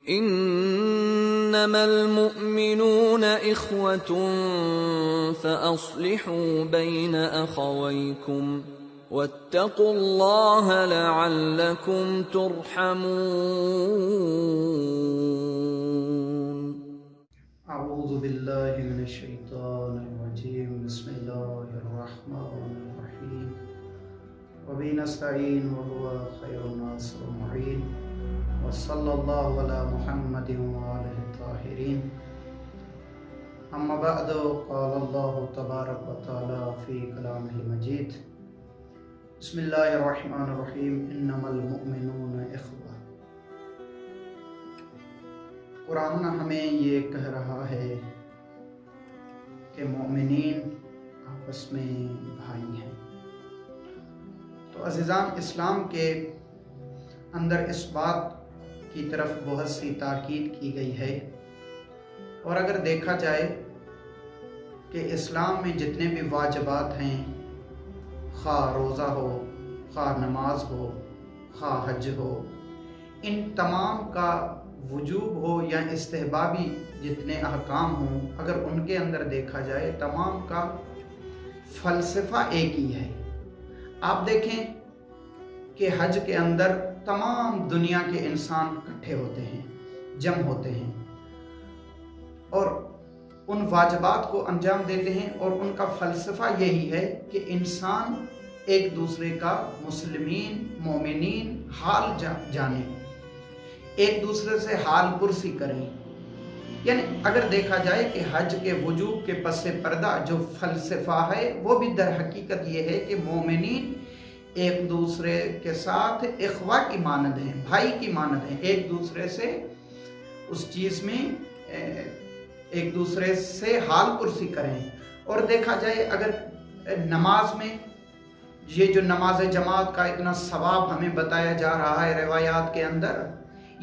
انما المؤمنون اخوة فاصلحوا بين اخويكم واتقوا الله لعلكم ترحمون. اعوذ باللہ من الشیطان الرجیم. بسم اللہ الرحمن الرحیم. وبہ نستعین وهو خیر الناصر المعین. وصلی اللہ علی محمد وآلہ الطاہرین. اما بعد قال اللہ تبارک و تعالی فی کلامہ المجید. بسم اللہ الرحمن الرحیم. انما المؤمنون اخوہ. قرآن ہمیں یہ کہہ رہا ہے کہ مومنین آپس میں بھائی ہیں. تو عزیزان اسلام کے اندر اس بات کی طرف بہت سی تاکید کی گئی ہے، اور اگر دیکھا جائے کہ اسلام میں جتنے بھی واجبات ہیں، خواہ روزہ ہو، خواہ نماز ہو، خواہ حج ہو، ان تمام کا وجوب ہو یا استحبابی جتنے احکام ہوں، اگر ان کے اندر دیکھا جائے تمام کا فلسفہ ایک ہی ہے. آپ دیکھیں کہ حج کے اندر تمام دنیا کے انسان اکٹھے ہوتے ہیں، جمع ہوتے ہیں، اور ان واجبات کو انجام دیتے ہیں، اور ان کا فلسفہ یہی ہے کہ انسان ایک دوسرے کا مسلمین مومنین حال جانے، ایک دوسرے سے حال پرسی کریں. یعنی اگر دیکھا جائے کہ حج کے وجوب کے پس پردہ جو فلسفہ ہے وہ بھی در حقیقت یہ ہے کہ مومنین ایک دوسرے کے ساتھ اخوہ کی مانند ہیں، بھائی کی مانند ہیں، ایک دوسرے سے اس چیز میں ایک دوسرے سے حال پرسی کریں. اور دیکھا جائے اگر نماز میں یہ جو نماز جماعت کا اتنا ثواب ہمیں بتایا جا رہا ہے روایات کے اندر،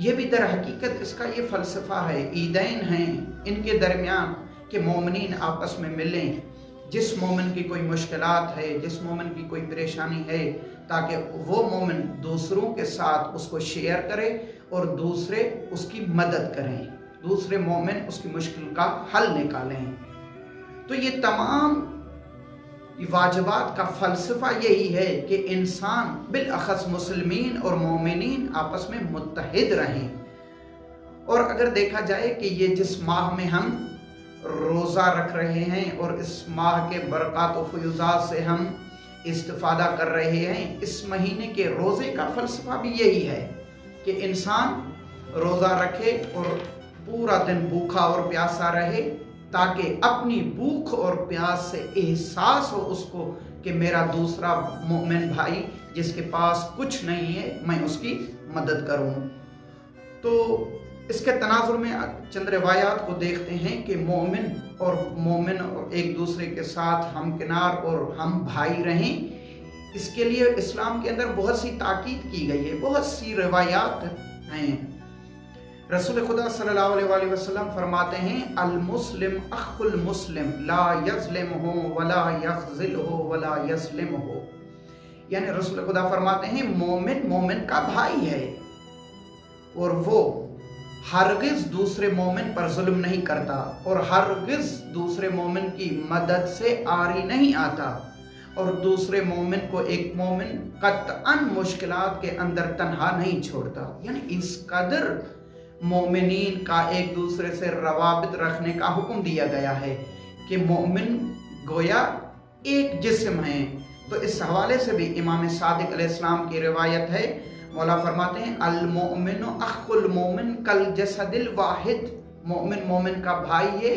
یہ بھی در حقیقت اس کا یہ فلسفہ ہے. عیدین ہیں ان کے درمیان کہ مومنین آپس میں ملیں، جس مومن کی کوئی مشکلات ہے، جس مومن کی کوئی پریشانی ہے، تاکہ وہ مومن دوسروں کے ساتھ اس کو شیئر کرے اور دوسرے اس کی مدد کریں، دوسرے مومن اس کی مشکل کا حل نکالیں. تو یہ تمام واجبات کا فلسفہ یہی ہے کہ انسان بالاخص مسلمین اور مومنین آپس میں متحد رہیں. اور اگر دیکھا جائے کہ یہ جس ماہ میں ہم روزہ رکھ رہے ہیں اور اس ماہ کے برکات و فیوزات سے ہم استفادہ کر رہے ہیں، اس مہینے کے روزے کا فلسفہ بھی یہی ہے کہ انسان روزہ رکھے اور پورا دن بھوکا اور پیاسا رہے، تاکہ اپنی بھوک اور پیاس سے احساس ہو اس کو کہ میرا دوسرا مومن بھائی جس کے پاس کچھ نہیں ہے، میں اس کی مدد کروں. تو اس کے تناظر میں چند روایات کو دیکھتے ہیں کہ مومن اور ایک دوسرے کے ساتھ ہمکنار اور ہم بھائی رہیں. اس کے لیے اسلام کے اندر بہت سی تاکید کی گئی ہے، بہت سی روایات ہیں. رسول خدا صلی اللہ علیہ وآلہ وسلم فرماتے ہیں المسلم اخ المسلم لا یظلمہ ولا یخذلہ ولا یظلمہ. یعنی رسول خدا فرماتے ہیں مومن مومن کا بھائی ہے، اور وہ ہرگز دوسرے مومن پر ظلم نہیں کرتا اور ہرگز دوسرے مومن کی مدد سے آری نہیں آتا، اور دوسرے مومن کو ایک مومن قطعاً مشکلات کے اندر تنہا نہیں چھوڑتا. یعنی اس قدر مومنین کا ایک دوسرے سے روابط رکھنے کا حکم دیا گیا ہے کہ مومن گویا ایک جسم ہیں. تو اس حوالے سے بھی امام صادق علیہ السلام کی روایت ہے، مولا فرماتے ہیں المؤمن اخ المؤمن کالجسد الواحد. مومن مومن کا بھائی ہے،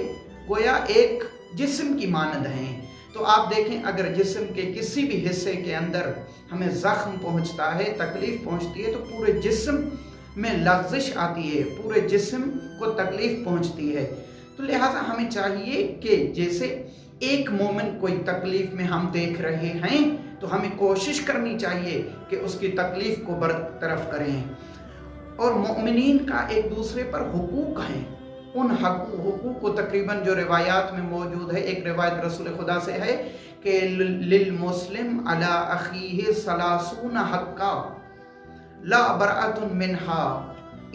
گویا ایک جسم کی مانند ہیں. تو آپ دیکھیں اگر جسم کے کسی بھی حصے کے اندر ہمیں زخم پہنچتا ہے، تکلیف پہنچتی ہے، تو پورے جسم میں لغزش آتی ہے، پورے جسم کو تکلیف پہنچتی ہے. تو لہٰذا ہمیں چاہیے کہ جیسے ایک مومن کوئی تکلیف میں ہم دیکھ رہے ہیں تو ہمیں کوشش کرنی چاہیے کہ اس کی تکلیف کو برطرف کریں. اور مومنین کا ایک دوسرے پر حقوق ہیں، ان حقوق کو تقریباً جو روایات میں موجود ہے، ایک روایت رسول خدا سے ہے کہ للمسلم علی اخیہ 30 حقا لا برأت منہا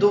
2